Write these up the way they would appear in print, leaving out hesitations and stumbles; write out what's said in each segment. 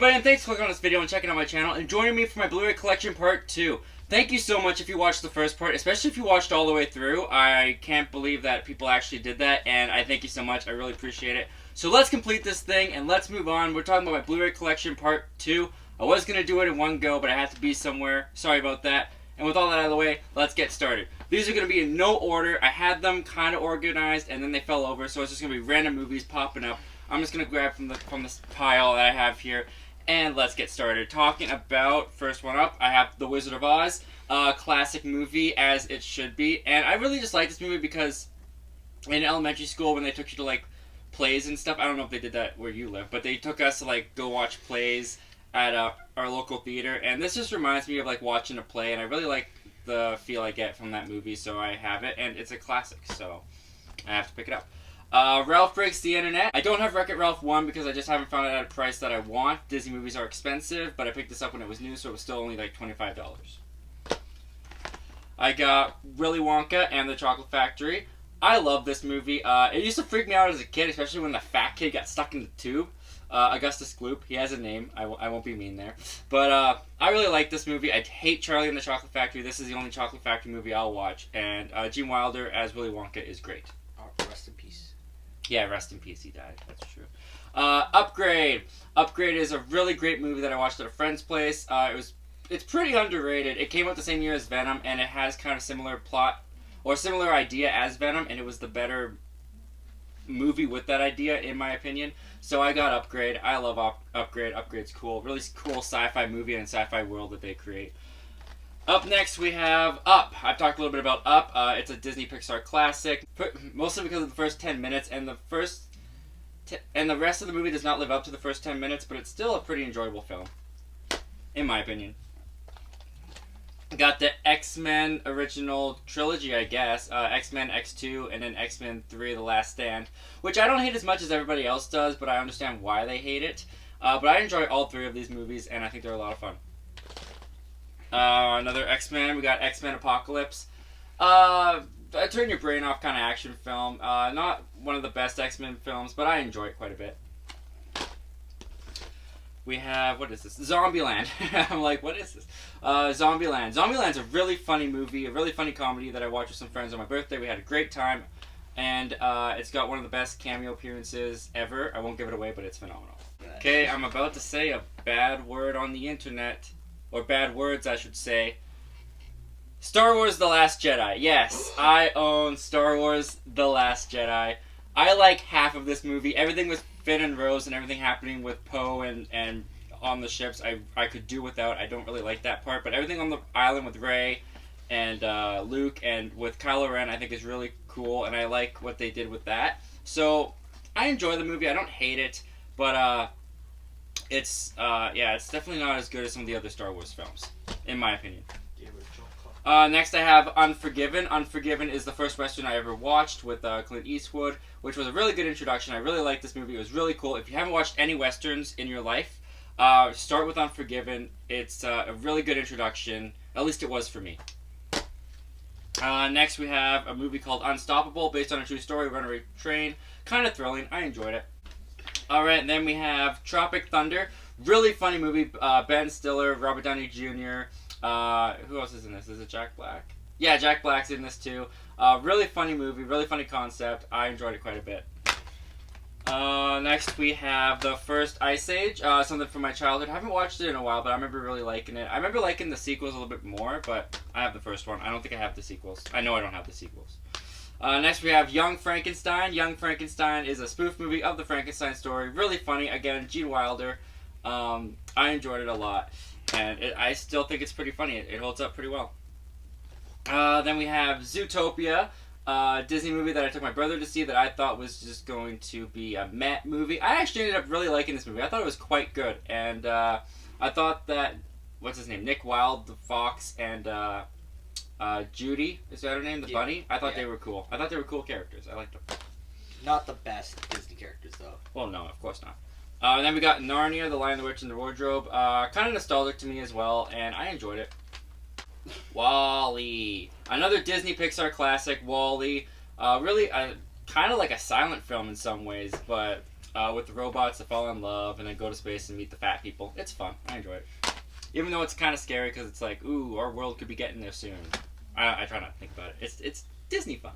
everybody, and thanks for clicking on this video and checking out my channel and joining me for my Blu-ray Collection Part 2. Thank you so much if you watched the first part, especially if you watched all the way through. I can't believe that people actually did that, and I thank you so much. I really appreciate it. So let's complete this thing, and let's move on. We're talking about my Blu-ray Collection Part 2. I was going to do it in one go, but I had to be somewhere. Sorry about that. And with all that out of the way, let's get started. These are going to be in no order. I had them kind of organized, and then they fell over, so it's just going to be random movies popping up. I'm just going to grab from this pile that I have here, and let's get started. Talking about, first one up, I have The Wizard of Oz, a classic movie as it should be. And I really just like this movie because in elementary school when they took you to like plays and stuff, I don't know if they did that where you live, but they took us to like go watch plays at our local theater, and this just reminds me of like watching a play, and I really like the feel I get from that movie, so I have it, and it's a classic, so I have to pick it up. Ralph Breaks the Internet. I don't have Wreck-It Ralph 1 because I just haven't found it at a price that I want. Disney movies are expensive, but I picked this up when it was new, so it was still only like $25. I got Willy Wonka and the Chocolate Factory. I love this movie. It used to freak me out as a kid, especially when the fat kid got stuck in the tube. Augustus Gloop. He has a name. I won't be mean there. But I really like this movie. I hate Charlie and the Chocolate Factory. This is the only Chocolate Factory movie I'll watch. And Gene Wilder as Willy Wonka is great. Rest in peace. Yeah, rest in peace. He died. That's true. Upgrade. Upgrade is a really great movie that I watched at a friend's place. It's pretty underrated. It came out the same year as Venom, and it has kind of similar plot or similar idea as Venom, and it was the better movie with that idea, in my opinion. So I got Upgrade. I love Upgrade. Upgrade's cool. Really cool sci-fi movie and sci-fi world that they create. Up next we have Up. I've talked a little bit about Up. It's a Disney Pixar classic, mostly because of the first 10 minutes, and the rest of the movie does not live up to the first 10 minutes, but it's still a pretty enjoyable film, in my opinion. Got the X-Men original trilogy, I guess. X-Men X2 and then X-Men 3 The Last Stand, which I don't hate as much as everybody else does, but I understand why they hate it. But I enjoy all three of these movies, and I think they're a lot of fun. Another X-Men. We got X-Men Apocalypse. A turn your brain off kind of action film. Not one of the best X-Men films, but I enjoy it quite a bit. We have, what is this? Zombieland. I'm like, what is this? Zombieland. Zombieland's a really funny movie, a really funny comedy that I watched with some friends on my birthday. We had a great time, and it's got one of the best cameo appearances ever. I won't give it away, but it's phenomenal. Okay, I'm about to say a bad word on the internet. Or bad words, I should say. Star Wars The Last Jedi. Yes, I own Star Wars The Last Jedi. I like half of this movie. Everything with Finn and Rose and everything happening with Poe and on the ships, I could do without. I don't really like that part. But everything on the island with Rey and Luke and with Kylo Ren I think is really cool. And I like what they did with that. So, I enjoy the movie. I don't hate it. But, it's definitely not as good as some of the other Star Wars films, in my opinion. Next I have Unforgiven. Unforgiven is the first Western I ever watched with Clint Eastwood, which was a really good introduction. I really liked this movie. It was really cool. If you haven't watched any Westerns in your life, start with Unforgiven. It's a really good introduction. At least it was for me. Next we have a movie called Unstoppable, based on a true story, Runaway Train. Kind of thrilling. I enjoyed it. Alright, and then we have Tropic Thunder. Really funny movie. Ben Stiller, Robert Downey Jr. Who else is in this? Is it Jack Black? Yeah, Jack Black's in this too. Really funny movie, really funny concept. I enjoyed it quite a bit. Next we have The First Ice Age. Something from my childhood. I haven't watched it in a while, but I remember really liking it. I remember liking the sequels a little bit more, but I have the first one. I don't think I have the sequels. I know I don't have the sequels. Next we have Young Frankenstein. Young Frankenstein is a spoof movie of the Frankenstein story. Really funny. Again, Gene Wilder. I enjoyed it a lot. And I still think it's pretty funny. It holds up pretty well. Then we have Zootopia. Disney movie that I took my brother to see that I thought was just going to be a meh movie. I actually ended up really liking this movie. I thought it was quite good. And I thought that, what's his name? Nick Wilde, the fox, and Judy, is that her name? The bunny? I thought they were cool. I thought they were cool characters. I liked them. Not the best Disney characters, though. Well, no, of course not. And then we got Narnia, The Lion, the Witch, and the Wardrobe. Kind of nostalgic to me as well, and I enjoyed it. WALL-E. Another Disney Pixar classic, WALL-E. Really, kind of like a silent film in some ways, but with the robots that fall in love and then go to space and meet the fat people. It's fun. I enjoy it. Even though it's kind of scary because it's like, ooh, our world could be getting there soon. I try not to think about it. It's Disney fun.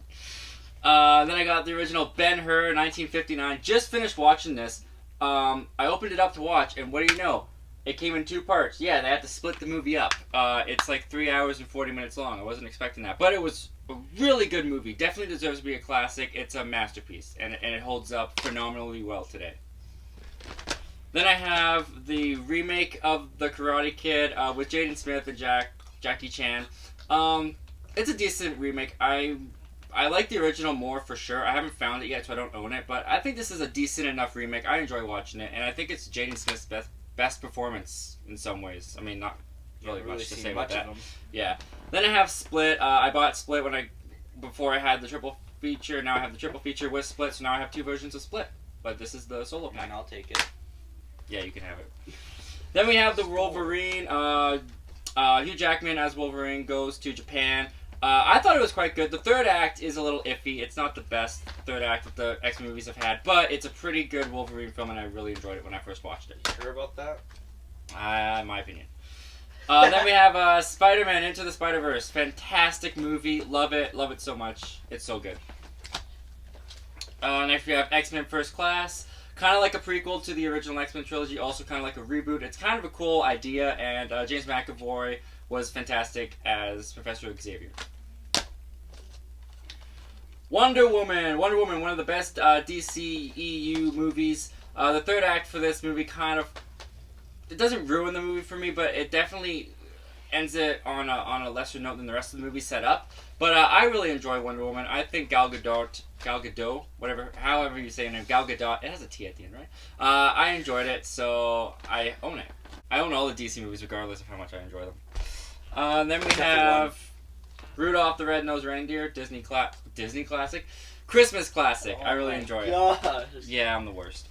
Then I got the original Ben-Hur, 1959. Just finished watching this. I opened it up to watch, and what do you know? It came in 2 parts. Yeah, they had to split the movie up. It's like 3 hours and 40 minutes long. I wasn't expecting that. But it was a really good movie. Definitely deserves to be a classic. It's a masterpiece, and it holds up phenomenally well today. Then I have the remake of The Karate Kid with Jaden Smith and Jackie Chan. It's a decent remake. I like the original more for sure. I haven't found it yet, so I don't own it. But I think this is a decent enough remake. I enjoy watching it, and I think it's Jaden Smith's best performance in some ways. I mean, not really much to say about that. Yeah. Then I have Split. I bought Split before I had the triple feature. Now I have the triple feature with Split, so now I have 2 versions of Split. But this is the solo pack. And I'll take it. Yeah, you can have it. Then we have the Wolverine. Hugh Jackman as Wolverine goes to Japan. I thought it was quite good. The third act is a little iffy. It's not the best third act that the X-Men movies have had, but it's a pretty good Wolverine film, and I really enjoyed it when I first watched it. You sure about that? In my opinion. Then we have Spider-Man Into the Spider-Verse. Fantastic movie. Love it. Love it so much. It's so good. Next we have X-Men First Class. Kind of like a prequel to the original X-Men trilogy. Also kind of like a reboot. It's kind of a cool idea, and James McAvoy was fantastic as Professor Xavier. Wonder Woman, one of the best DCEU movies. The third act for this movie it doesn't ruin the movie for me, but it definitely ends it on a lesser note than the rest of the movie set up. But I really enjoy Wonder Woman. I think Gal Gadot, however you say her name, Gal Gadot, it has a T at the end, right? I enjoyed it, so I own it. I own all the DC movies regardless of how much I enjoy them. Then we have Rudolph the Red-Nosed Reindeer, Disney classic. Christmas classic. I really enjoy it. Yeah, I'm the worst.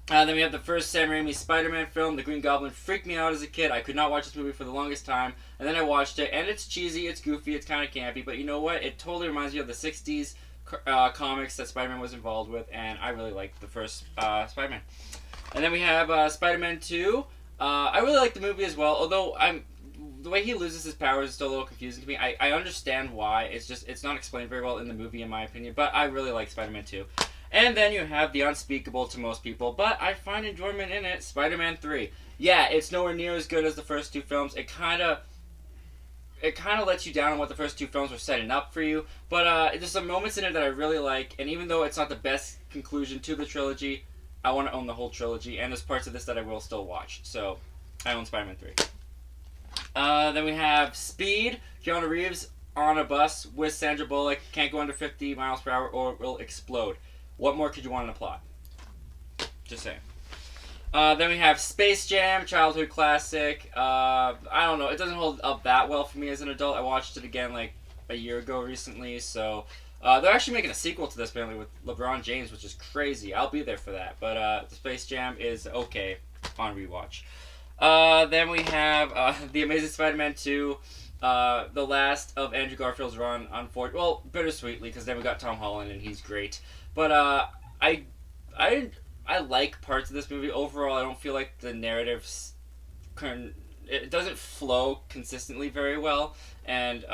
Then we have the first Sam Raimi Spider-Man film, The Green Goblin. Freaked me out as a kid. I could not watch this movie for the longest time. And then I watched it, and it's cheesy, it's goofy, it's kind of campy. But you know what? It totally reminds me of the 60s comics that Spider-Man was involved with. And I really liked the first Spider-Man. And then we have Spider-Man 2. I really like the movie as well, although the way he loses his powers is still a little confusing to me. I understand why. It's not explained very well in the movie, in my opinion. But I really like Spider-Man 2. And then you have the unspeakable to most people, but I find enjoyment in it, Spider-Man 3. Yeah, it's nowhere near as good as the first 2 films. It kind of lets you down on what the first 2 films were setting up for you. But there's some moments in it that I really like, and even though it's not the best conclusion to the trilogy, I want to own the whole trilogy, and there's parts of this that I will still watch. So, I own Spider-Man 3. Then we have Speed, Keanu Reeves on a bus with Sandra Bullock, can't go under 50 miles per hour or it will explode. What more could you want in a plot? Just saying. Then we have Space Jam, childhood classic. I don't know. It doesn't hold up that well for me as an adult. I watched it again like a year ago recently. So they're actually making a sequel to this apparently with LeBron James, which is crazy. I'll be there for that. But the Space Jam is okay on rewatch. Then we have The Amazing Spider-Man 2. The last of Andrew Garfield's run, unfortunately. Well, bittersweetly, because then we got Tom Holland and he's great. But I like parts of this movie. Overall, I don't feel like the narrative it doesn't flow consistently very well, and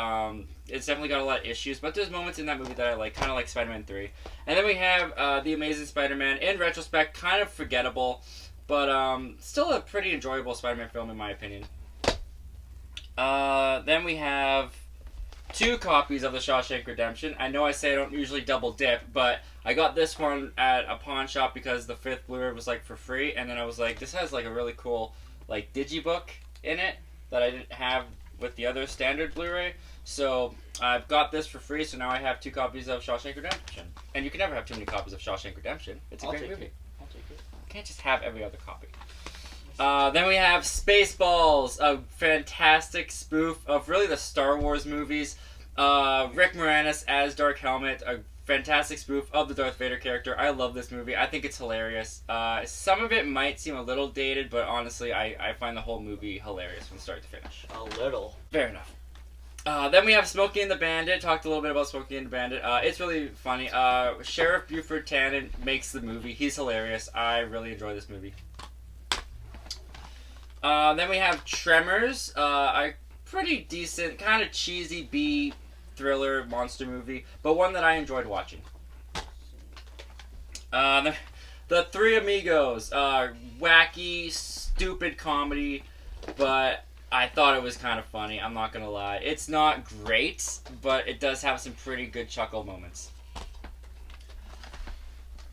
it's definitely got a lot of issues. But there's moments in that movie that I like, kind of like Spider-Man 3. And then we have The Amazing Spider-Man. In retrospect, kind of forgettable, but still a pretty enjoyable Spider-Man film in my opinion. Then we have 2 copies of The Shawshank Redemption. I know I say I don't usually double dip, but I got this one at a pawn shop because the 5th Blu-ray was like for free, and then I was like, this has like a really cool like digibook in it that I didn't have with the other standard Blu-ray. So I've got this for free, so now I have 2 copies of Shawshank Redemption. And you can never have too many copies of Shawshank Redemption. It's a great movie. I'll take it. You can't just have every other copy. Then we have Spaceballs, a fantastic spoof of really the Star Wars movies. Rick Moranis as Dark Helmet, a fantastic spoof of the Darth Vader character. I love this movie. I think it's hilarious. Some of it might seem a little dated, but honestly, I find the whole movie hilarious from start to finish. A little. Fair enough. Then we have Smokey and the Bandit. Talked a little bit about Smokey and the Bandit. It's really funny. Sheriff Buford Tannen makes the movie. He's hilarious. I really enjoy this movie. Then we have Tremors. A pretty decent, kind of cheesy B thriller monster movie, but one that I enjoyed watching. The Three Amigos. Wacky, stupid comedy, but I thought it was kind of funny. I'm not gonna lie. It's not great, but it does have some pretty good chuckle moments.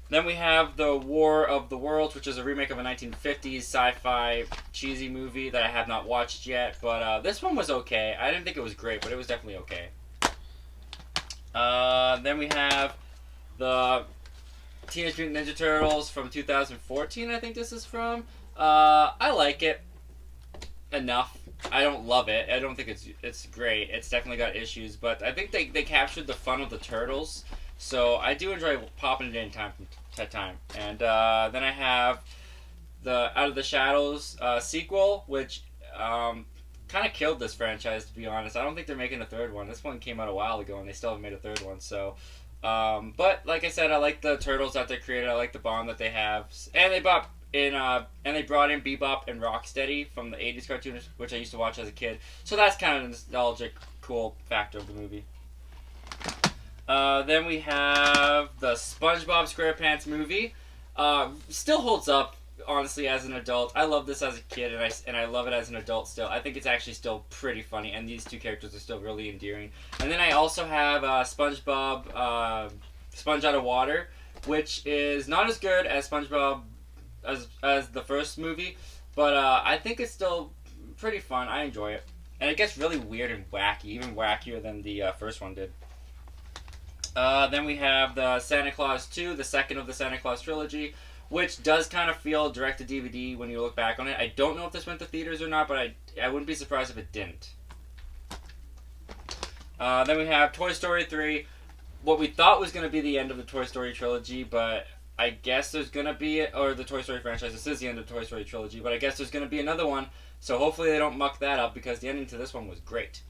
Then we have The War of the Worlds, which is a remake of a 1950s sci-fi cheesy movie that I have not watched yet, but this one was okay. I didn't think it was great, but it was definitely okay. Then we have the Teenage Mutant Ninja Turtles from 2014, I think this is from. I like it enough. I don't love it. I don't think it's great. It's definitely got issues, but I think they captured the fun of the Turtles, so I do enjoy popping it in time from time. And then I have the Out of the Shadows sequel, which kind of killed this franchise, to be honest. I don't think they're making a third one. This one came out a while ago, and they still haven't made a third one, so... but like I said, I like the Turtles that they created. I like the bond that they have, and they brought in Bebop and Rocksteady from the '80s cartoons, which I used to watch as a kid. So that's kind of a nostalgic, cool factor of the movie. Then we have the SpongeBob SquarePants movie. Still holds up, honestly, as an adult. I love this as a kid, and I love it as an adult still. I think it's actually still pretty funny, and these two characters are still really endearing. And then I also have SpongeBob Sponge Out of Water, which is not as good as SpongeBob as the first movie, but I think it's still pretty fun. I enjoy it. And it gets really weird and wacky, even wackier than the first one did. Then we have the Santa Claus 2, the second of the Santa Claus trilogy, which does kind of feel direct-to-DVD when you look back on it. I don't know if this went to theaters or not, but I wouldn't be surprised if it didn't. Then we have Toy Story 3, what we thought was going to be the end of the Toy Story trilogy, but I guess there's going to be, or the Toy Story franchise, this is the end of the Toy Story trilogy, but I guess there's going to be another one, so hopefully they don't muck that up, because the ending to this one was great.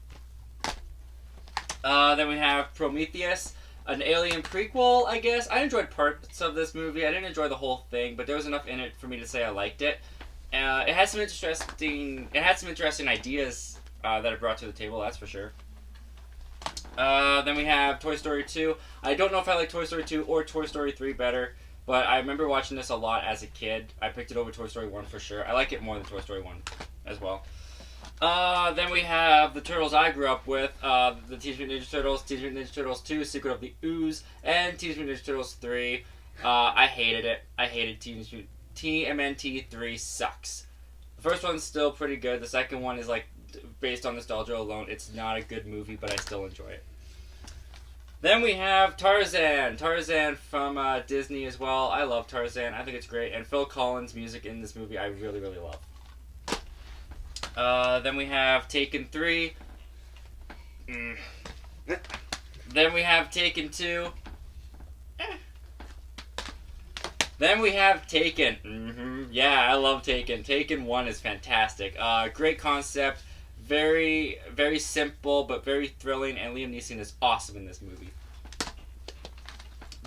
Then we have Prometheus, an Alien prequel, I guess. I enjoyed parts of this movie. I didn't enjoy the whole thing, but there was enough in it for me to say I liked it. It had some interesting ideas that it brought to the table, that's for sure. Then we have Toy Story 2. I don't know if I like Toy Story 2 or Toy Story 3 better, but I remember watching this a lot as a kid. I picked it over Toy Story 1 for sure. I like it more than Toy Story 1 as well. Then we have the Turtles I grew up with, the Teenage Mutant Ninja Turtles, Teenage Mutant Ninja Turtles 2, Secret of the Ooze, and Teenage Mutant Ninja Turtles 3. I hated it. I hated TMNT 3 sucks. The first one's still pretty good. The second one is like, based on nostalgia alone, it's not a good movie, but I still enjoy it. Then we have Tarzan. Tarzan from Disney as well. I love Tarzan. I think it's great. And Phil Collins' music in this movie I really, really love. Then we have Taken 3. Then we have Taken 2. Then we have Taken. Yeah, I love Taken. Taken 1 is fantastic. Great concept. Very, very simple, but very thrilling, and Liam Neeson is awesome in this movie.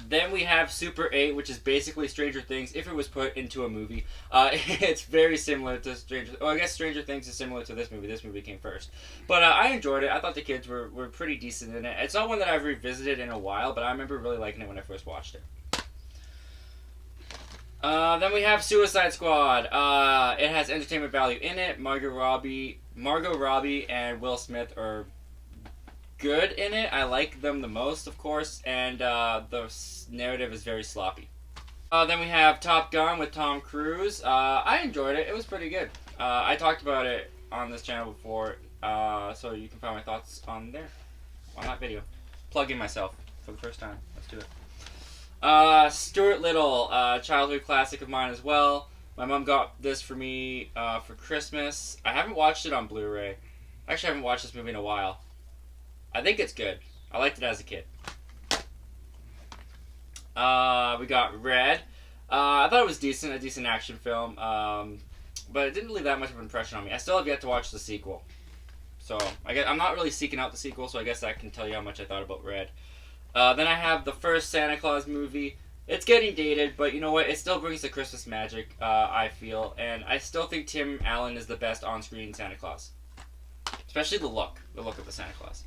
Then we have Super 8, which is basically Stranger Things if it was put into a movie. It's very similar to I guess Stranger Things is similar to this movie. This movie came first. But I enjoyed it. I thought the kids were pretty decent in it. It's not one that I've revisited in a while, but I remember really liking it when I first watched it. Then we have Suicide Squad. It has entertainment value in it. Margot Robbie and Will Smith are good in it. I like them the most, of course, and the narrative is very sloppy. Then we have Top Gun with Tom Cruise. I enjoyed it. It was pretty good. I talked about it on this channel before, so you can find my thoughts on there, on that video. Plugging myself for the first time. Let's do it. Stuart Little, childhood classic of mine as well. My mom got this for me for Christmas. I haven't watched it on Blu-ray. Actually, I haven't watched this movie in a while. I think it's good. I liked it as a kid. We got Red. I thought it was decent, a decent action film, but it didn't leave that much of an impression on me. I still have yet to watch the sequel. So I'm not really seeking out the sequel, so I guess that can tell you how much I thought about Red. Then I have the first Santa Claus movie. It's getting dated, but you know what? It still brings the Christmas magic, I feel. And I still think Tim Allen is the best on-screen Santa Claus. Especially the look of the Santa Claus.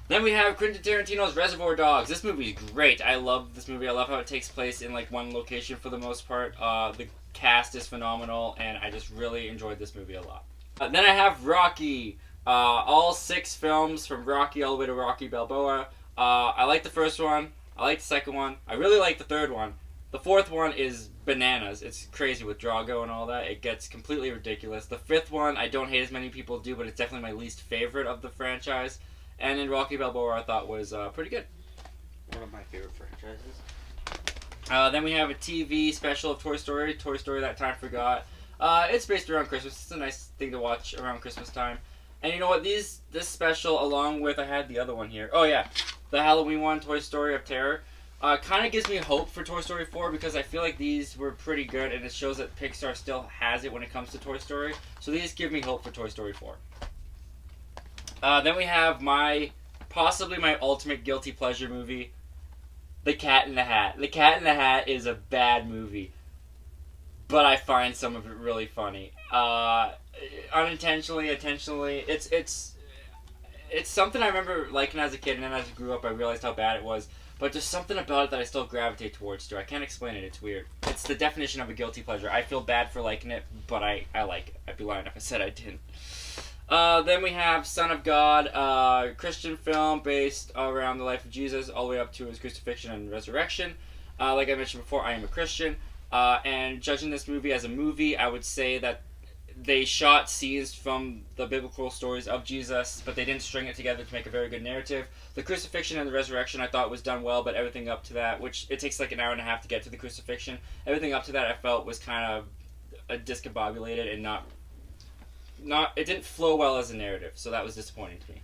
Then we have Quentin Tarantino's Reservoir Dogs. This movie is great. I love this movie. I love how it takes place in like one location for the most part. The cast is phenomenal, and I just really enjoyed this movie a lot. Then I have Rocky. All 6 films from Rocky all the way to Rocky Balboa. I like the first one. I like the second one. I really like the third one. The fourth one is bananas. It's crazy with Drago and all that. It gets completely ridiculous. The fifth one, I don't hate as many people do, but it's definitely my least favorite of the franchise. And then Rocky Balboa I thought was pretty good. One of my favorite franchises. Then we have a TV special of Toy Story. Toy Story That Time Forgot. It's based around Christmas. It's a nice thing to watch around Christmas time. And you know what? This special, along with, I had the other one here. Oh yeah, the Halloween one, Toy Story of Terror. Kind of gives me hope for Toy Story 4 because I feel like these were pretty good, and it shows that Pixar still has it when it comes to Toy Story. So these give me hope for Toy Story 4. Then we have possibly my ultimate guilty pleasure movie, The Cat in the Hat. The Cat in the Hat is a bad movie, but I find some of it really funny. Unintentionally, intentionally, it's something I remember liking as a kid, and then as I grew up, I realized how bad it was. But there's something about it that I still gravitate towards, too. I can't explain it. It's weird. It's the definition of a guilty pleasure. I feel bad for liking it, but I like it. I'd be lying if I said I didn't. Then we have Son of God, Christian film based around the life of Jesus, all the way up to his crucifixion and resurrection. Like I mentioned before, I am a Christian. And judging this movie as a movie, I would say that they shot scenes from the biblical stories of Jesus, but they didn't string it together to make a very good narrative. The crucifixion and the resurrection I thought was done well, but everything up to that, which it takes like an hour and a half to get to the crucifixion, everything up to that I felt was kind of discombobulated and it didn't flow well as a narrative, so that was disappointing to me.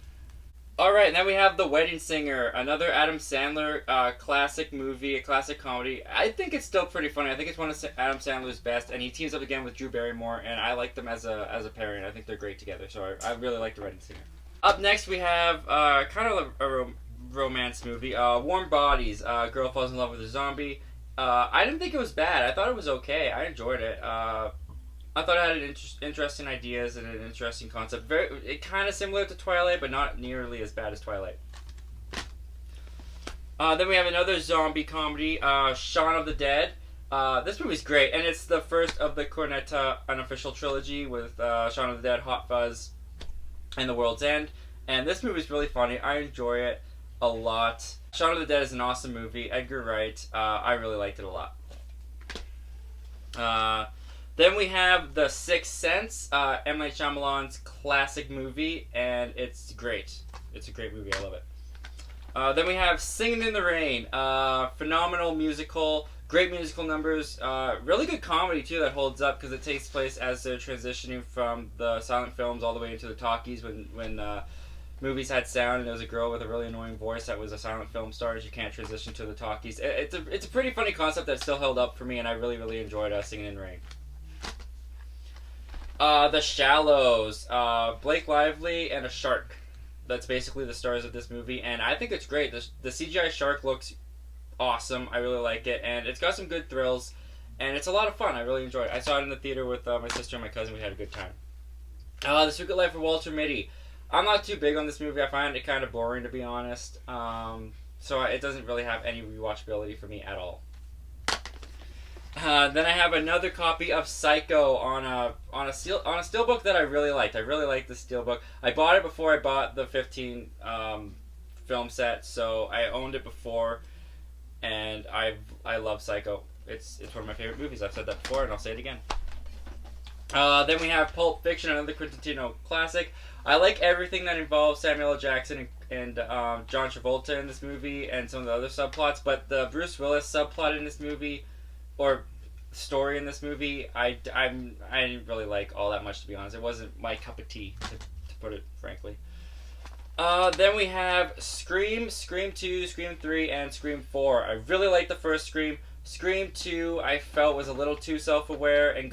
Alright, and then we have The Wedding Singer, another Adam Sandler classic movie, a classic comedy. I think it's still pretty funny. I think it's one of Adam Sandler's best, and he teams up again with Drew Barrymore, and I like them as a pairing. I think they're great together, so I really like The Wedding Singer. Up next, we have kind of a romance movie, Warm Bodies. Girl falls in love with a zombie. I didn't think it was bad. I thought it was okay. I enjoyed it. I thought it had interesting ideas and an interesting concept. It kind of similar to Twilight, but not nearly as bad as Twilight. Then we have another zombie comedy, Shaun of the Dead. This movie's great, and it's the first of the Cornetto unofficial trilogy with Shaun of the Dead, Hot Fuzz, and The World's End. And this movie's really funny. I enjoy it a lot. Shaun of the Dead is an awesome movie. Edgar Wright. I really liked it a lot. Then we have The Sixth Sense, M. Night Shyamalan's classic movie, and it's great. It's a great movie. I love it. Then we have Singing in the Rain, phenomenal musical, great musical numbers, really good comedy too that holds up because it takes place as they're transitioning from the silent films all the way into the talkies when movies had sound and there was a girl with a really annoying voice that was a silent film star. You can't transition to the talkies. It's a pretty funny concept that still held up for me, and I really, really enjoyed Singing in the Rain. The Shallows, Blake Lively and a shark. That's basically the stars of this movie, and I think it's great. The CGI shark looks awesome. I really like it, and it's got some good thrills, and it's a lot of fun. I really enjoy it. I saw it in the theater with my sister and my cousin. We had a good time. The Secret Life of Walter Mitty. I'm not too big on this movie. I find it kind of boring, to be honest. So it doesn't really have any rewatchability for me at all. Then I have another copy of Psycho on a steelbook that I really liked. I really liked the steelbook. I bought it before I bought the 15 film set, so I owned it before, and I love Psycho. It's one of my favorite movies. I've said that before, and I'll say it again. Then we have Pulp Fiction, another Quentin Tarantino classic. I like everything that involves Samuel L. Jackson and John Travolta in this movie, and some of the other subplots. But the Bruce Willis subplot in this movie, or story in this movie, I didn't really like all that much, to be honest. It wasn't my cup of tea, to put it frankly. Then we have Scream, Scream 2, Scream 3, and Scream 4. I really liked the first Scream. Scream 2 I felt was a little too self-aware and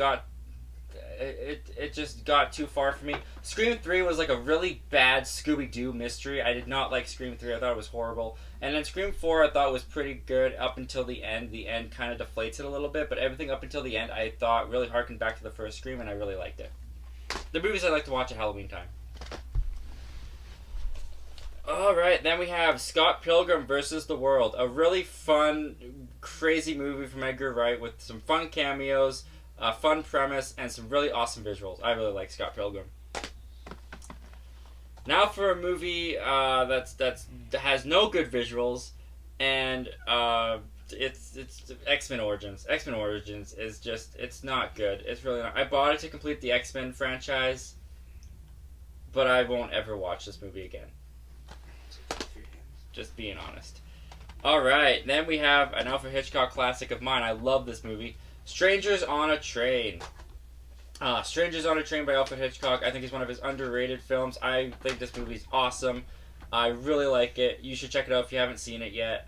it just got too far for me. Scream 3 was like a really bad Scooby-Doo mystery. I did not like Scream 3. I thought it was horrible. And then Scream 4 I thought was pretty good up until the end. The end kind of deflates it a little bit, but everything up until the end I thought really harkened back to the first Scream, and I really liked it. The movies I like to watch at Halloween time. Alright, then we have Scott Pilgrim vs. the World. A really fun, crazy movie from Edgar Wright with some fun cameos, a fun premise, and some really awesome visuals. I really like Scott Pilgrim. Now for a movie that has no good visuals, and it's X-Men Origins. X-Men Origins is just, it's not good. It's really not. I bought it to complete the X-Men franchise, but I won't ever watch this movie again. Just being honest. Alright, then we have an Alfred Hitchcock classic of mine. I love this movie. Strangers on a Train. Strangers on a Train by Alfred Hitchcock. I think it's one of his underrated films. I think this movie's awesome. I really like it. You should check it out if you haven't seen it yet.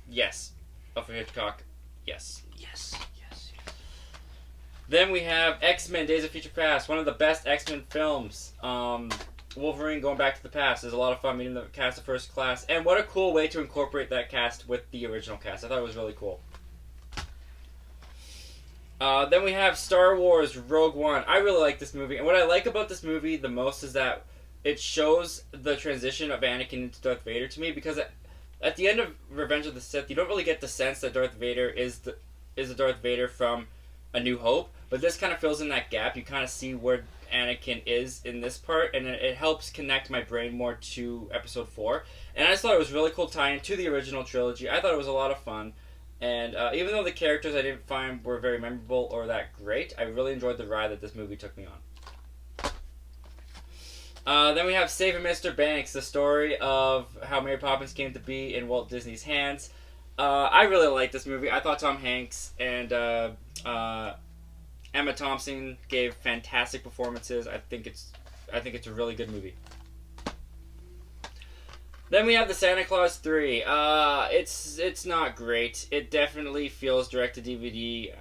Yes. Alfred Hitchcock. Yes. Yes. Then we have X-Men Days of Future Past. One of the best X-Men films. Wolverine going back to the past is a lot of fun, meeting the cast of First Class, and what a cool way to incorporate that cast with the original cast. I thought it was really cool. Then we have Star Wars Rogue One. I really like this movie, and what I like about this movie the most is that it shows the transition of Anakin into Darth Vader to me, because at the end of Revenge of the Sith, you don't really get the sense that Darth Vader is the Darth Vader from A New Hope, but this kind of fills in that gap. You kind of see where Anakin is in this part, and it helps connect my brain more to Episode 4. And I just thought it was really cool tie-in to the original trilogy. I thought it was a lot of fun, and even though the characters I didn't find were very memorable or that great, I really enjoyed the ride that this movie took me on. Then we have Saving Mr. Banks, the story of how Mary Poppins came to be in Walt Disney's hands. I really like this movie. I thought Tom Hanks and Emma Thompson gave fantastic performances. I think it's a really good movie. Then we have the Santa Claus 3. It's not great. It definitely feels direct to DVD,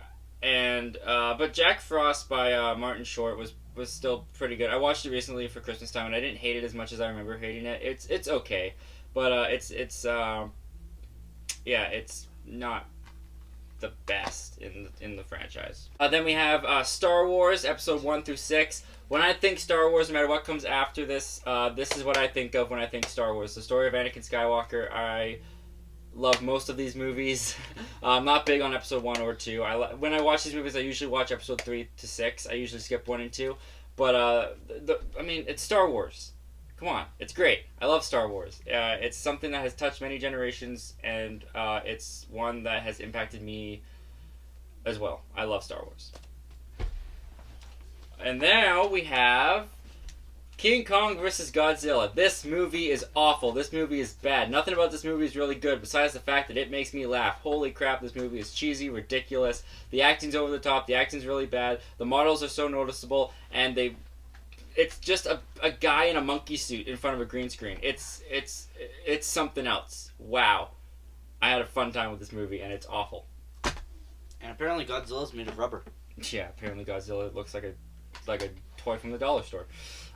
and but Jack Frost by Martin Short was still pretty good. I watched it recently for Christmas time, and I didn't hate it as much as I remember hating it. It's okay, but it's not the best in the franchise. Then we have Star Wars Episode 1 through 6. When I think Star Wars, no matter what comes after this, this is what I think of when I think Star Wars. The story of Anakin Skywalker. I love most of these movies. I'm not big on Episode 1 or 2. When I watch these movies, I usually watch Episode 3 to 6. I usually skip 1 and 2. But, it's Star Wars. Come on, it's great. I love Star Wars. It's something that has touched many generations, and it's one that has impacted me as well. I love Star Wars. And now we have King Kong vs. Godzilla. This movie is awful. This movie is bad. Nothing about this movie is really good besides the fact that it makes me laugh. Holy crap, this movie is cheesy, ridiculous. The acting's over the top. The acting's really bad. The models are so noticeable, and it's just a guy in a monkey suit in front of a green screen. It's something else. Wow. I had a fun time with this movie, and it's awful. And apparently Godzilla's made of rubber. Yeah, apparently Godzilla looks like a toy from the dollar store.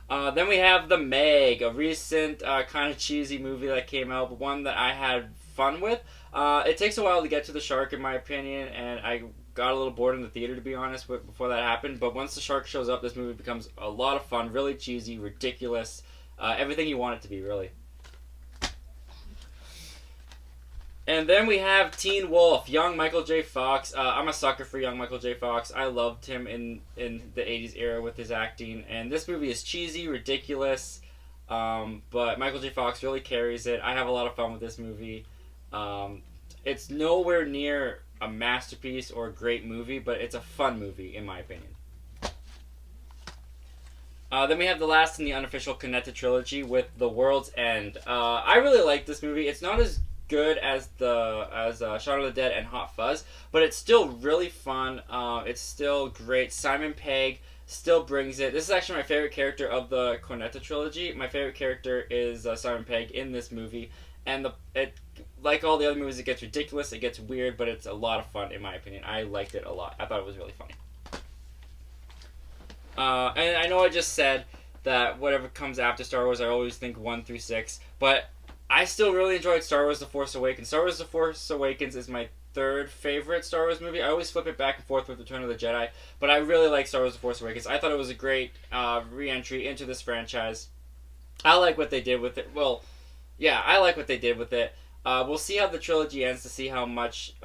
Then we have The Meg, a recent kind of cheesy movie that came out, but one that I had fun with. It takes a while to get to the shark, in my opinion, and I got a little bored in the theater, to be honest, before that happened. But once the shark shows up, this movie becomes a lot of fun, really cheesy, ridiculous, everything you want it to be, really. And then we have Teen Wolf, young Michael J. Fox. I'm a sucker for young Michael J. Fox. I loved him in the 80s era with his acting. And this movie is cheesy, ridiculous, but Michael J. Fox really carries it. I have a lot of fun with this movie. It's nowhere near a masterpiece or a great movie, but it's a fun movie, in my opinion. Then we have the last in the unofficial Connected trilogy with The World's End. I really like this movie. It's not as good as Shaun of the Dead and Hot Fuzz, but it's still really fun. It's still great. Simon Pegg still brings it. This is actually my favorite character of the Cornetto trilogy. My favorite character is Simon Pegg in this movie, and like all the other movies, it gets ridiculous, it gets weird, but it's a lot of fun, in my opinion. I liked it a lot. I thought it was really funny. And I know I just said that whatever comes after Star Wars, I always think 1 through 6, but I still really enjoyed Star Wars: The Force Awakens. Star Wars: The Force Awakens is my third favorite Star Wars movie. I always flip it back and forth with Return of the Jedi, but I really like Star Wars: The Force Awakens. I thought it was a great re-entry into this franchise. I like what they did with it. Well, yeah, I like what they did with it. We'll see how the trilogy ends to see how much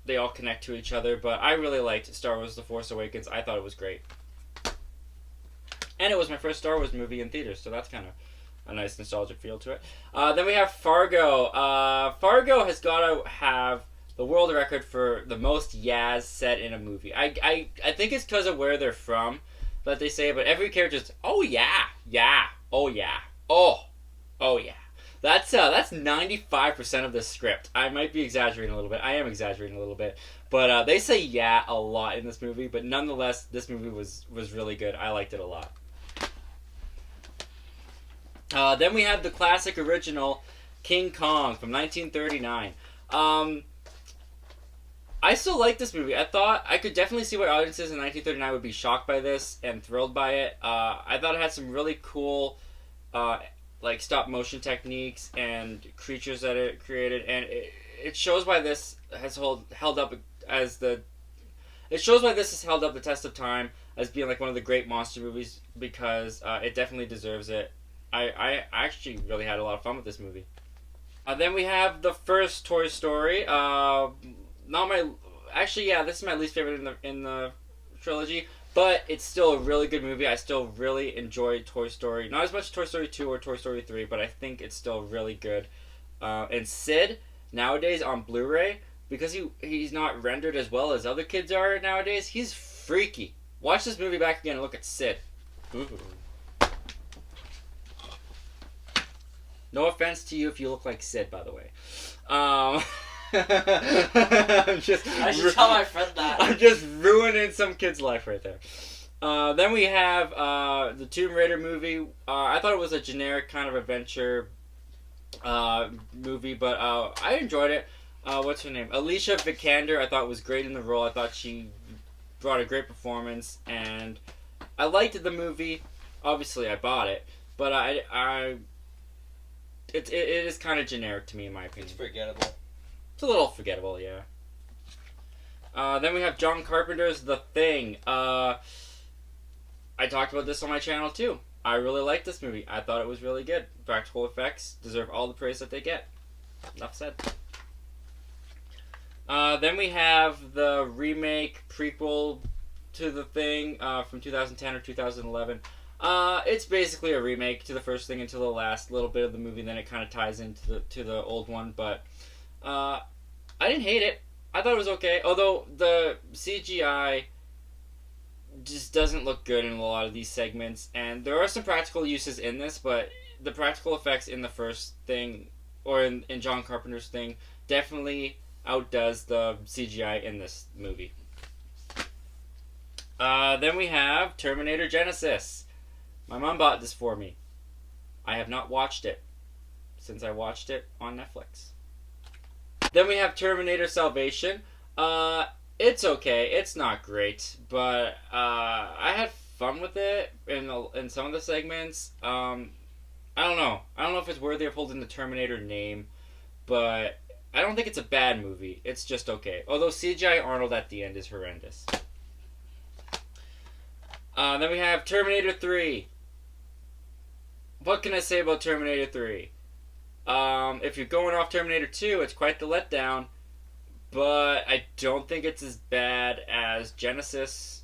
they all connect to each other, but I really liked Star Wars: The Force Awakens. I thought it was great. And it was my first Star Wars movie in theaters, so that's kind of a nice nostalgic feel to it. Then we have Fargo. Fargo has got to have the world record for the most yas said in a movie. I think it's because of where they're from that they say it, but every character just, oh yeah, yeah, oh yeah, oh yeah. That's 95% of the script. I might be exaggerating a little bit. I am exaggerating a little bit. But they say yeah a lot in this movie, but nonetheless, this movie was really good. I liked it a lot. Then we have the classic original King Kong from 1939. I still like this movie. I thought I could definitely see why audiences in 1939 would be shocked by this and thrilled by it. I thought it had some really cool like stop motion techniques and creatures that it created, and it shows why this has held up as the. It shows why this has held up the test of time as being like one of the great monster movies, because it definitely deserves it. I actually really had a lot of fun with this movie. Then we have the first Toy Story. This is my least favorite in the trilogy, but it's still a really good movie. I still really enjoy Toy Story. Not as much Toy Story 2 or Toy Story 3, but I think it's still really good. And Sid, nowadays on Blu-ray, because he's not rendered as well as other kids are nowadays, he's freaky. Watch this movie back again and look at Sid. Ooh. No offense to you if you look like Sid, by the way. I should tell my friend that. I'm just ruining some kid's life right there. Then we have the Tomb Raider movie. I thought it was a generic kind of adventure movie, but I enjoyed it. What's her name? Alicia Vikander, I thought was great in the role. I thought she brought a great performance, and I liked the movie. Obviously, I bought it, but it is kind of generic to me, in my opinion. It's forgettable. It's a little forgettable, yeah. Then we have John Carpenter's The Thing. I talked about this on my channel, too. I really liked this movie. I thought it was really good. Practical effects deserve all the praise that they get. Enough said. Then we have the remake, prequel to The Thing from 2010 or 2011. It's basically a remake to the first thing until the last little bit of the movie, then it kind of ties into the old one, but I didn't hate it. I thought it was okay, although the CGI just doesn't look good in a lot of these segments, and there are some practical uses in this, but the practical effects in the first thing, or in John Carpenter's Thing, definitely outdoes the CGI in this movie. Then we have Terminator Genisys. My mom bought this for me. I have not watched it since I watched it on Netflix. Then we have Terminator Salvation. It's okay. It's not great, but I had fun with it in some of the segments. I don't know. I don't know if it's worthy of holding the Terminator name, but I don't think it's a bad movie. It's just okay. Although CGI Arnold at the end is horrendous. Then we have Terminator 3. What can I say about Terminator 3? If you're going off Terminator 2, it's quite the letdown, but I don't think it's as bad as Genisys.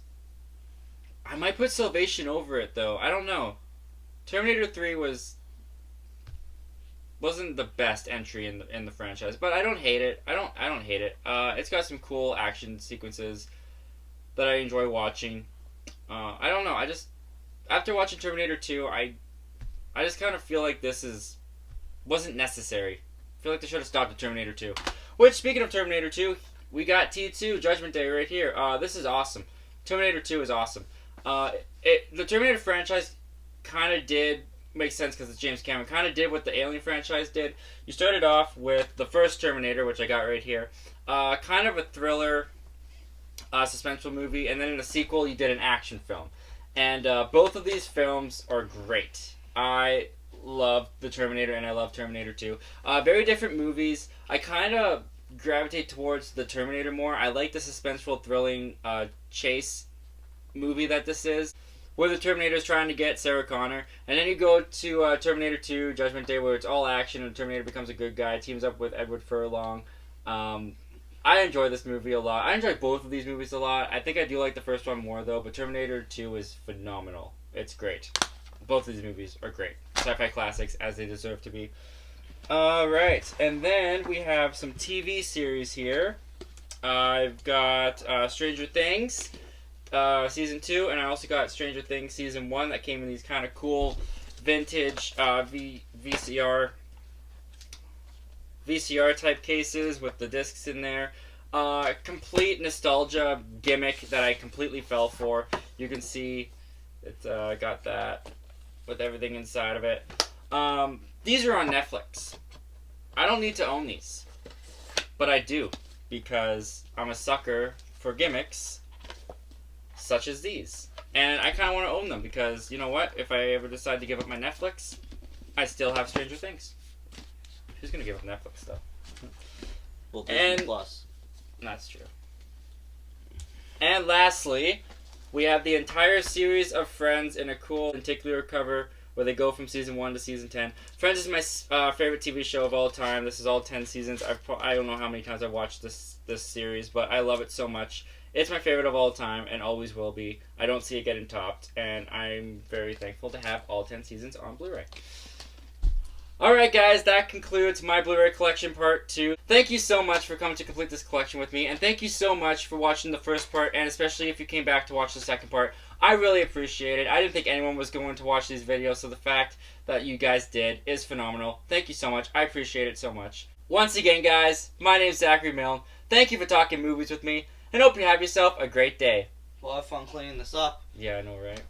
I might put Salvation over it, though. I don't know. Terminator 3 wasn't the best entry in the franchise, but I don't hate it. I don't hate it. It's got some cool action sequences that I enjoy watching. I don't know. After watching Terminator 2, I just kind of feel like this wasn't necessary. I feel like they should have stopped at Terminator 2. Which, speaking of Terminator 2, we got T2 Judgment Day right here. This is awesome. Terminator 2 is awesome. The Terminator franchise kind of did make sense because it's James Cameron. Kind of did what the Alien franchise did. You started off with the first Terminator, which I got right here. Kind of a thriller, suspenseful movie, and then in the sequel you did an action film. And both of these films are great. I love The Terminator and I love Terminator 2. Very different movies. I kind of gravitate towards The Terminator more. I like the suspenseful, thrilling chase movie that this is, where the Terminator is trying to get Sarah Connor. And then you go to Terminator 2, Judgment Day, where it's all action and the Terminator becomes a good guy, teams up with Edward Furlong. I enjoy this movie a lot. I enjoy both of these movies a lot. I think I do like the first one more, though, but Terminator 2 is phenomenal. It's great. Both of these movies are great. Sci-fi classics, as they deserve to be. Alright, and then we have some TV series here. I've got Stranger Things, Season 2, and I also got Stranger Things Season 1 that came in these kind of cool vintage VCR type cases with the discs in there. Complete nostalgia gimmick that I completely fell for. You can see it's got that with everything inside of it. These are on Netflix. I don't need to own these, but I do because I'm a sucker for gimmicks such as these. And I kind of want to own them because, you know what? If I ever decide to give up my Netflix, I still have Stranger Things. Who's going to give up Netflix, though? Well, Disney Plus. That's true. And lastly, we have the entire series of Friends in a cool lenticular cover where they go from season 1 to season 10. Friends is my favorite TV show of all time. This is all 10 seasons. I don't know how many times I've watched this series, but I love it so much. It's my favorite of all time and always will be. I don't see it getting topped, and I'm very thankful to have all 10 seasons on Blu-ray. Alright guys, that concludes my Blu-ray collection part 2. Thank you so much for coming to complete this collection with me, and thank you so much for watching the first part, and especially if you came back to watch the second part. I really appreciate it. I didn't think anyone was going to watch these videos, so the fact that you guys did is phenomenal. Thank you so much. I appreciate it so much. Once again guys, my name is Zachary Milne. Thank you for talking movies with me, and hope you have yourself a great day. Well, have fun cleaning this up. Yeah, I know, right?